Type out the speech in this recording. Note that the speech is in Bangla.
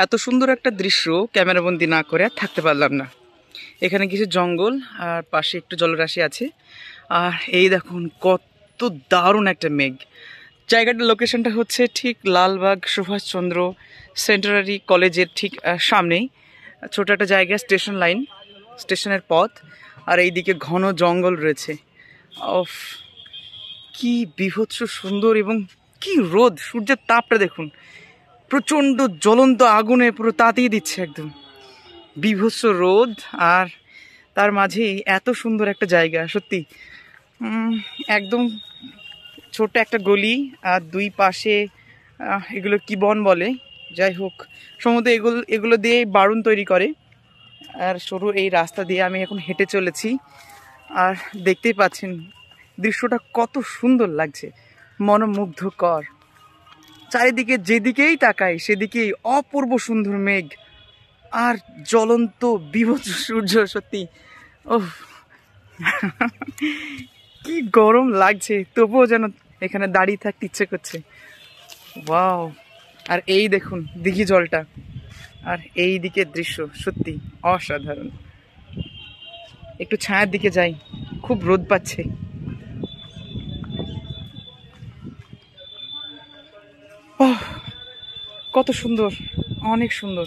এত সুন্দর একটা দৃশ্য ক্যামেরাবন্দি না করে আর থাকতে পারলাম না। এখানে কিছু জঙ্গল আর পাশে একটু জলরাশি আছে। আর এই দেখুন কত দারুণ একটা মেঘ। জায়গাটার লোকেশনটা হচ্ছে ঠিক লালবাগ সুভাষচন্দ্র সেন্টারি কলেজের ঠিক সামনেই। ছোট একটা জায়গা, স্টেশন লাইন, স্টেশনের পথ, আর এইদিকে ঘন জঙ্গল রয়েছে। অফ, কি বীভৎস সুন্দর, এবং কি রোদ, সূর্যের তাপটা দেখুন, প্রচণ্ড জ্বলন্ত আগুনে পুরো তাতিয়ে দিচ্ছে একদম। বীভৎস রোদ, আর তার মাঝেই এত সুন্দর একটা জায়গা। সত্যি একদম ছোট্ট একটা গলি, আর দুই পাশে এগুলো কি বন বলে, যাই হোক, সম্ভবত এগুলো দিয়ে বারুণ তৈরি করে। আর সরু এই রাস্তা দিয়ে আমি এখন হেঁটে চলেছি, আর দেখতেই পাচ্ছেন দৃশ্যটা কত সুন্দর লাগছে, মনোমুগ্ধকর। চারিদিকে যেদিকেই তাকাই সেদিকেই অপূর্ব সুন্দর মেঘ আর জ্বলন্ত বিভৎস সূর্য। সত্যি ওহ, কি গরম লাগছে, তবুও যেন এখানে দাঁড়িয়ে থাকতে ইচ্ছে করছে। ওয়াও! আর এই দেখুন দিঘি জলটা, আর এই দিকের দৃশ্য সত্যি অসাধারণ। একটু ছায়ার দিকে যাই, খুব রোদ পাচ্ছে। কত সুন্দর, অনেক সুন্দর।